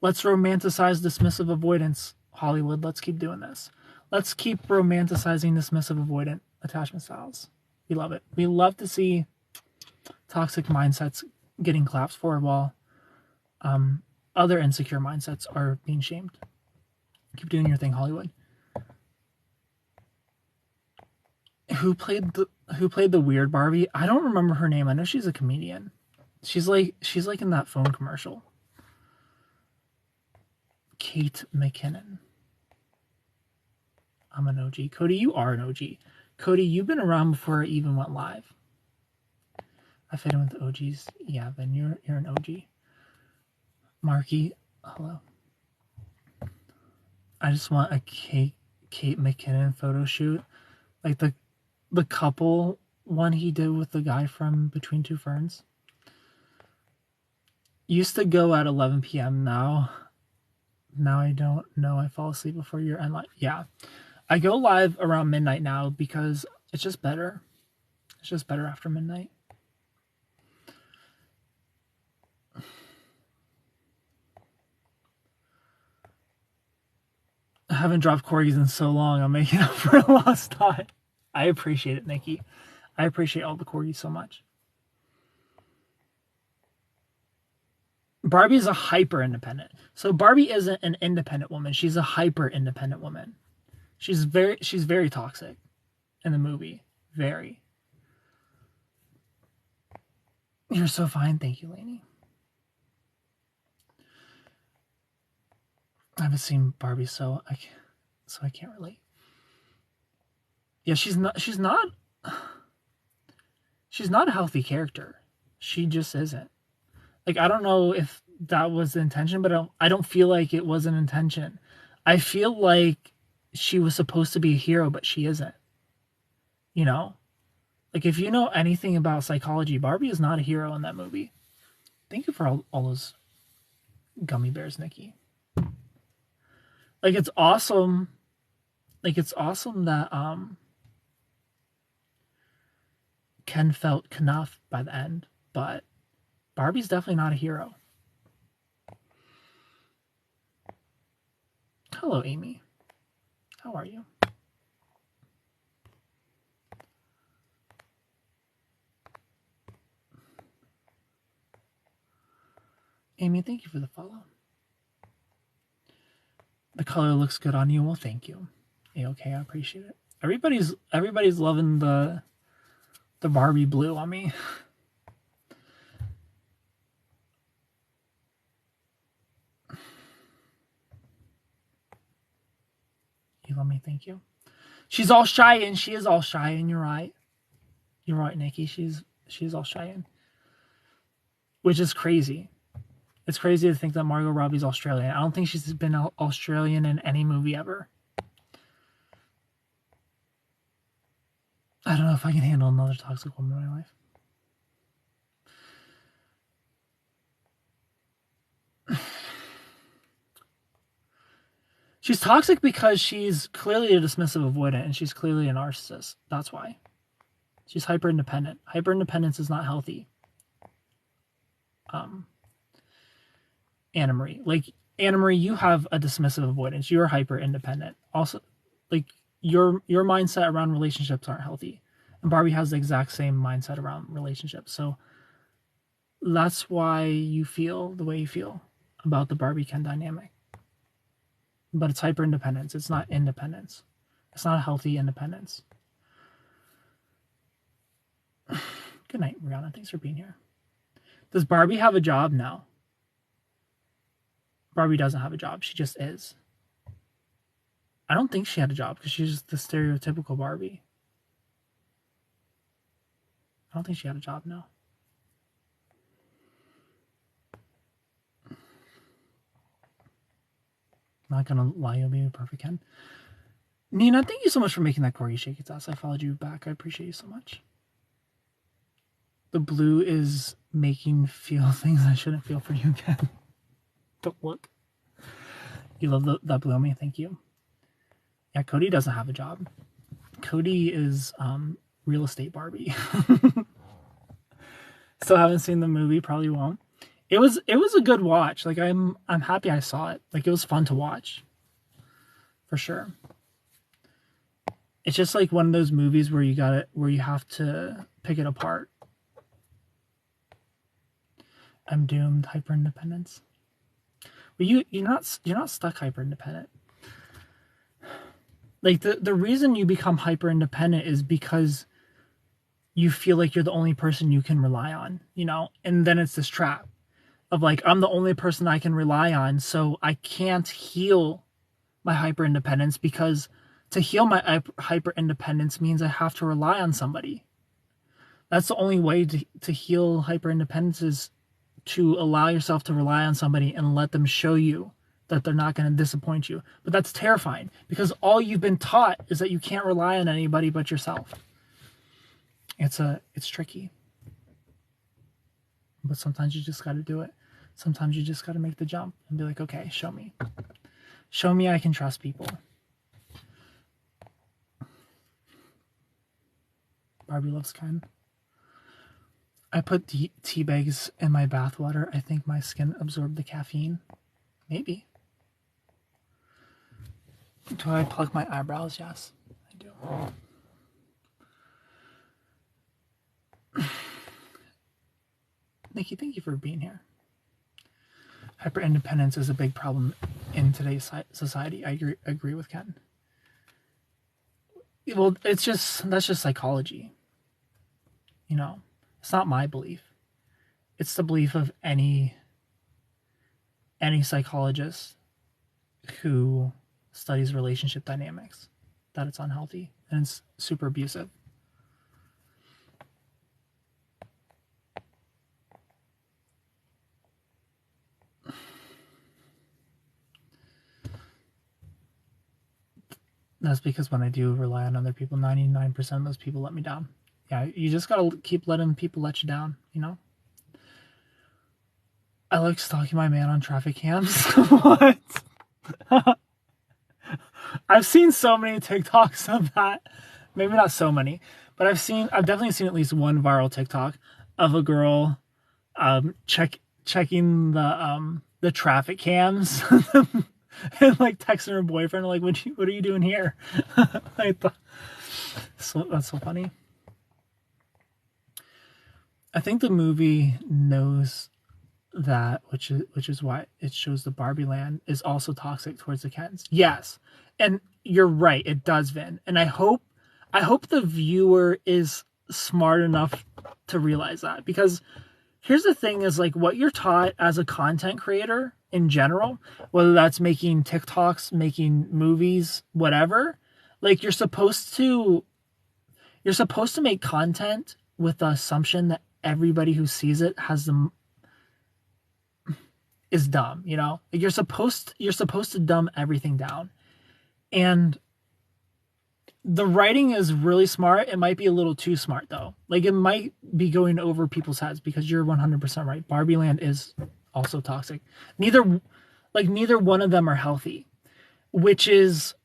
romanticize dismissive avoidance, Hollywood. Let's keep doing this. Let's keep romanticizing dismissive avoidant attachment styles. We love it. We love to see toxic mindsets getting claps for while other insecure mindsets are being shamed. Keep doing your thing, Hollywood. Who played the weird Barbie? I don't remember her name. I know she's a comedian. She's like in that phone commercial. Kate McKinnon. I'm an OG. Cody, you are an OG. Cody, you've been around before I even went live. I fit in with the OGs. Yeah, then you're an OG. Marky, hello. I just want a Kate McKinnon photo shoot. Like the couple one he did with the guy from Between Two Ferns. Used to go at 11 p.m. Now I don't know. I fall asleep before your end live. Yeah. I go live around midnight now because it's just better. It's just better after midnight. I haven't dropped corgis in so long. I'm making up for a lost time. I appreciate it, Nikki. I appreciate all the corgis so much. Barbie is a hyper independent. So Barbie isn't an independent woman. She's a hyper independent woman. She's very toxic in the movie. Very. You're so fine. Thank you, Lainey. I haven't seen Barbie, so I can't relate. Yeah, she's not a healthy character. She just isn't. Like, I don't know if that was the intention, but I don't feel like it was an intention. I feel like she was supposed to be a hero, but she isn't. You know? Like, if you know anything about psychology, Barbie is not a hero in that movie. Thank you for all those gummy bears, Nikki. Like, it's awesome. Like, it's awesome that Ken felt enough by the end, but Barbie's definitely not a hero. Hello, Amy. How are you? Amy, thank you for the follow. The color looks good on you. Well, thank you. Okay, I appreciate it. Everybody's loving the Barbie blue on me. You love me, thank you. She's all shy, and she is all shy, and you're right. You're right, Nikki. She's all shy, and which is crazy. It's crazy to think that Margot Robbie's Australian. I don't think she's been Australian in any movie ever. I don't know if I can handle another toxic woman in my life. She's toxic because she's clearly a dismissive avoidant, and she's clearly a narcissist. That's why. She's hyper independent. Hyper independence is not healthy. Anna Marie, you have a dismissive avoidance. You're hyper independent. Also, like your mindset around relationships aren't healthy, and Barbie has the exact same mindset around relationships. So that's why you feel the way you feel about the Barbie Ken dynamic. But it's hyper independence. It's not independence. It's not a healthy independence. Good night, Brianna. Thanks for being here. Does Barbie have a job? No. Barbie doesn't have a job. She just is. I don't think she had a job because she's just the stereotypical Barbie. I don't think she had a job, no. Not gonna lie, you'll be a perfect Ken. Nina, thank you so much for making that Corgi shake its ass. I followed you back. I appreciate you so much. The blue is making feel things I shouldn't feel for you again. Don't look. You love that blue on me. Thank you. Yeah, Cody doesn't have a job. Cody is real estate Barbie. Still haven't seen the movie. Probably won't. It was a good watch. Like I'm happy I saw it. Like it was fun to watch. For sure. It's just like one of those movies where you have to pick it apart. I'm doomed. Hyper independence. But you're not stuck hyper independent. Like the reason you become hyper independent is because you feel like you're the only person you can rely on, you know? And then it's this trap of like, I'm the only person I can rely on, so I can't heal my hyper independence, because to heal my hyper independence means I have to rely on somebody. That's the only way to heal hyper independence, is to allow yourself to rely on somebody and let them show you that they're not going to disappoint you. But that's terrifying, because all you've been taught is that you can't rely on anybody but yourself. It's tricky. But sometimes you just got to do it. Sometimes you just got to make the jump and be like, okay, show me. Show me I can trust people. Barbie loves Ken. I put tea bags in my bath water. I think my skin absorbed the caffeine. Maybe. Do I pluck my eyebrows? Yes, I do. Nikki, thank you for being here. Hyper independence is a big problem in today's society. I agree with Ken. Well, that's just psychology. You know, it's not my belief. It's the belief of any psychologist who studies relationship dynamics, that it's unhealthy and it's super abusive. That's because when I do rely on other people, 99% of those people let me down. Yeah, you just gotta keep letting people let you down, you know? I like stalking my man on traffic cams. What? I've seen so many TikToks of that. Maybe not so many, but I've definitely seen at least one viral TikTok of a girl checking the traffic cams and like texting her boyfriend like, what are you doing here? So that's so funny. I think the movie knows that, which is why it shows the Barbie land is also toxic towards the Kens. Yes, and you're right, it does, Vin. And I hope the viewer is smart enough to realize that, because here's the thing: is like what you're taught as a content creator in general, whether that's making TikToks, making movies, whatever. Like you're supposed to make content with the assumption that everybody who sees it is dumb, you know? Like you're supposed to dumb everything down. And the writing is really smart. It might be a little too smart though. Like it might be going over people's heads, because you're 100% right. Barbie land is also toxic. Neither one of them are healthy, which is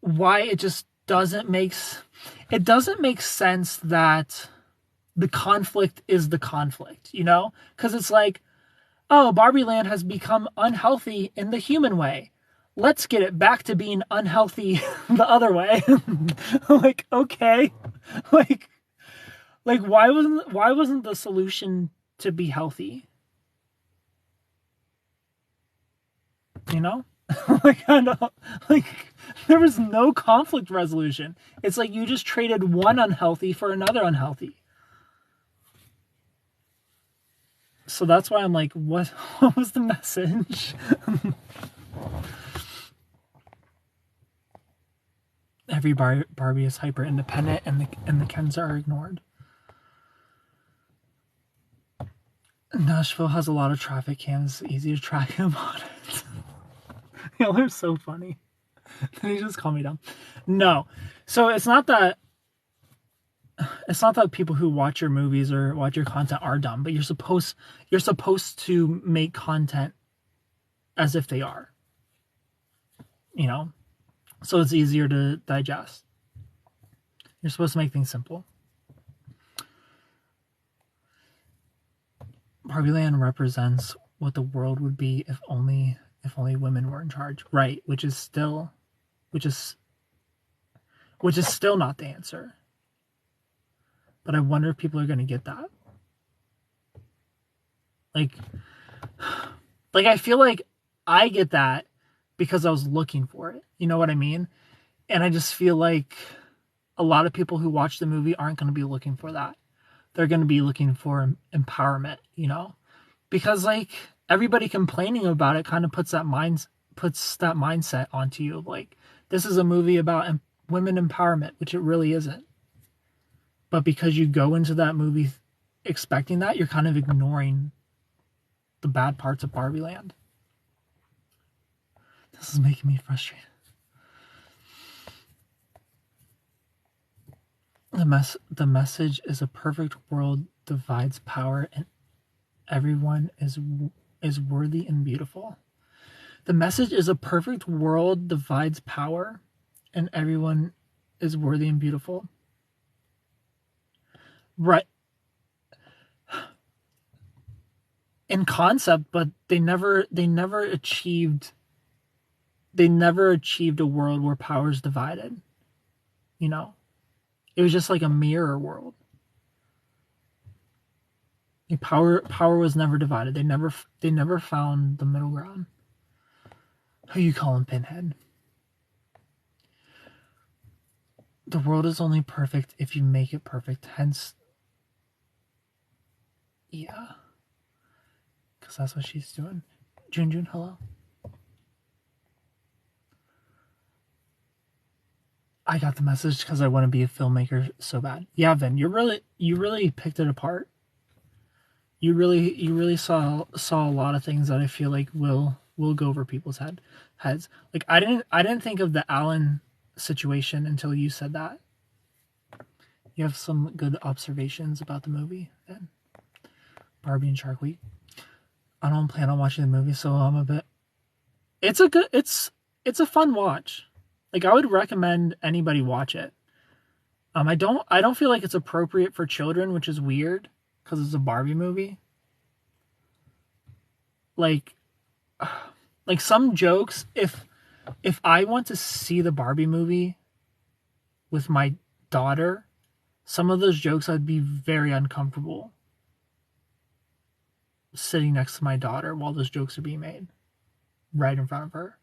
why it just doesn't make sense that the conflict is the conflict, you know? Because it's like, oh, Barbie land has become unhealthy in the human way. Let's get it back to being unhealthy the other way. Like, okay. Like why wasn't the solution to be healthy? You know? There was no conflict resolution. It's like you just traded one unhealthy for another unhealthy. So that's why I'm like, what was the message? Every Barbie is hyper independent, and the Kens are ignored. Nashville has a lot of traffic cams. It's easy to track him on it. Y'all are so funny. Then you just call me dumb. No. So it's not that people who watch your movies or watch your content are dumb, but you're supposed to make content as if they are. You know? So it's easier to digest. You're supposed to make things simple. Barbie Land represents what the world would be if only women were in charge. Right, which is still not the answer. But I wonder if people are going to get that. Like I feel like I get that because I was looking for it. You know what I mean? And I just feel like a lot of people who watch the movie aren't going to be looking for that. They're going to be looking for empowerment, you know? Because like everybody complaining about it kind of puts that mindset onto you. Like, this is a movie about women empowerment, which it really isn't. But because you go into that movie expecting that, you're kind of ignoring the bad parts of Barbie Land. This is making me frustrated. The message is a perfect world divides power and everyone is worthy and beautiful. The message is a perfect world divides power and everyone is worthy and beautiful. Right. In concept, but they never achieved a world where power is divided. You know? It was just like a mirror world. Power was never divided. They never found the middle ground. Who you calling Pinhead? The world is only perfect if you make it perfect. Hence, yeah. Because that's what she's doing. Jun, hello. I got the message because I want to be a filmmaker so bad. Yeah, Vin, you really picked it apart. You really saw a lot of things that I feel like will go over people's heads. Like I didn't think of the Alan situation until you said that. You have some good observations about the movie, Vin. Barbie and Shark Week. I don't plan on watching the movie, so I'm a bit. It's a fun watch. Like I would recommend anybody watch it. I don't feel like it's appropriate for children, which is weird because it's a Barbie movie. Like some jokes, if I want to see the Barbie movie with my daughter, some of those jokes I'd be very uncomfortable sitting next to my daughter while those jokes are being made right in front of her.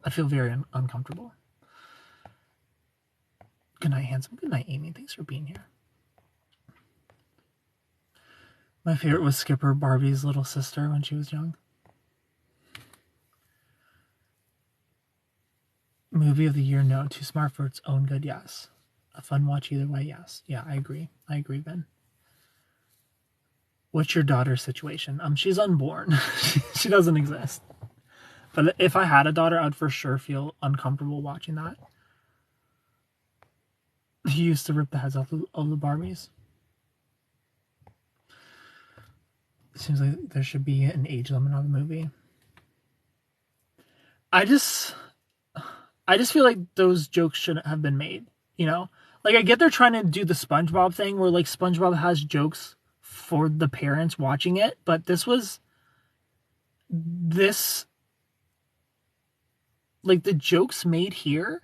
I feel very uncomfortable. Good night, handsome. Good night, Amy. Thanks for being here. My favorite was Skipper, Barbie's little sister, when she was young. Movie of the year, no. Too smart for its own good, yes. A fun watch either way, yes. Yeah, I agree, Ben. What's your daughter's situation? She's unborn. She doesn't exist. But if I had a daughter, I'd for sure feel uncomfortable watching that. He used to rip the heads off of the Barbies. It seems like there should be an age limit on the movie. I just feel like those jokes shouldn't have been made, you know? Like, I get they're trying to do the SpongeBob thing where, like, SpongeBob has jokes for the parents watching it, but like, the jokes made here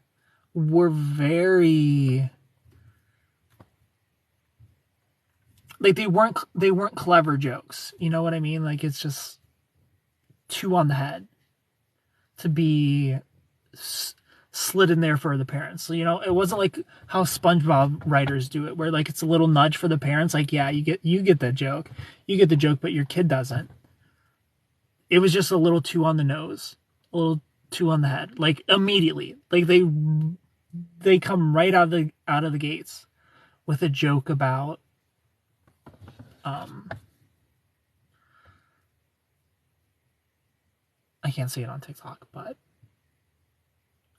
were very... Like, they weren't clever jokes. You know what I mean? Like, it's just too on the head to be slid in there for the parents. So, you know, it wasn't like how SpongeBob writers do it, where like it's a little nudge for the parents. Like, yeah, you get the joke, but your kid doesn't. It was just a little too on the nose, a little too on the head. Like immediately, like they come right out of the gates with a joke about I can't say it on TikTok, but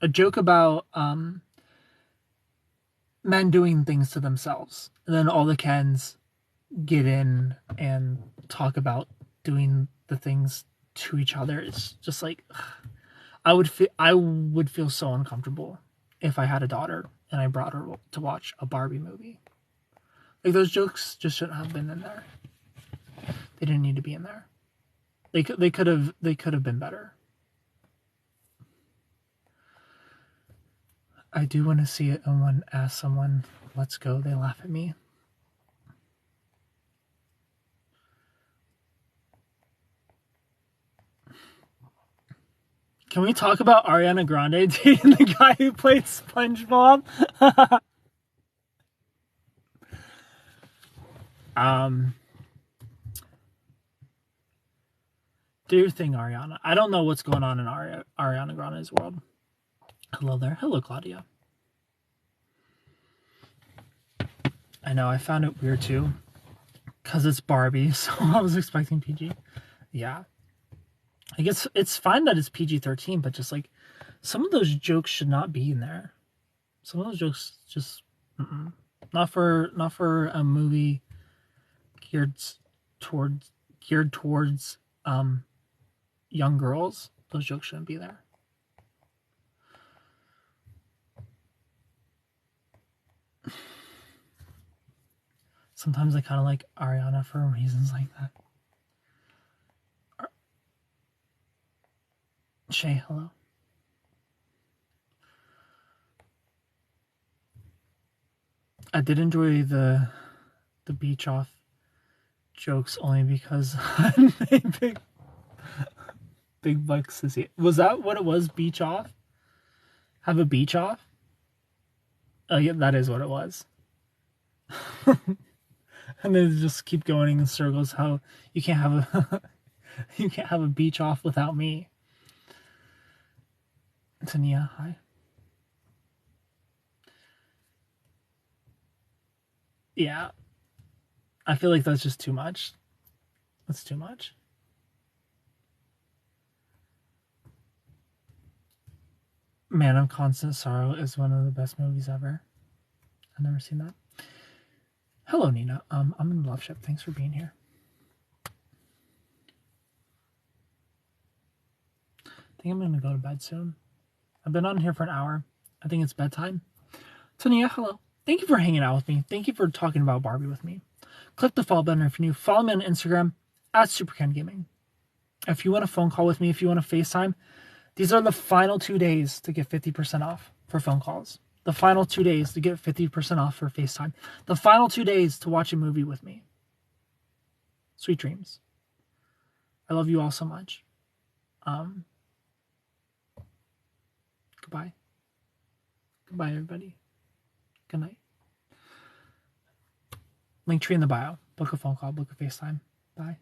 a joke about men doing things to themselves, and then all the Kens get in and talk about doing the things to each other. It's just like I would feel so uncomfortable if I had a daughter and I brought her to watch a Barbie movie. Like, those jokes just shouldn't have been in there. They didn't need to be in there. They could have been better. I do want to see it, and when I ask someone, let's go, they laugh at me. Can we talk about Ariana Grande dating the guy who played SpongeBob? Do your thing, Ariana. I don't know what's going on in Ariana Grande's world. Hello there. Hello, Claudia. I know, I found it weird too. Because it's Barbie, so I was expecting PG. Yeah. I guess it's fine that it's PG-13, but just like, some of those jokes should not be in there. Some of those jokes just... Not for a movie geared towards young girls. Those jokes shouldn't be there. Sometimes I kind of like Ariana for reasons like that. Shay, hello. I did enjoy the beach off jokes only because I made big bucks to see it. Was that what it was? Beach off? Have a beach off? Oh yeah, that is what it was. And then just keep going in circles. How you can't have a you can't have a beach off without me. Tania, hi. Yeah, I feel like that's just too much. That's too much. Man of Constant Sorrow is one of the best movies ever. I've never seen that. Hello, Nina. I'm in Loveship. Thanks for being here. I think I'm gonna go to bed soon. I've been on here for an hour. I think it's bedtime. Tania, hello. Thank you for hanging out with me. Thank you for talking about Barbie with me. Click the follow button if you're new. Follow me on Instagram at SuperKenGaming. If you want a phone call with me, if you want to FaceTime, these are the final 2 days to get 50% off for phone calls. The final 2 days to get 50% off for FaceTime. The final 2 days to watch a movie with me. Sweet dreams. I love you all so much. Goodbye. Goodbye, everybody. Good night. Linktree in the bio. Book a phone call. Book a FaceTime. Bye.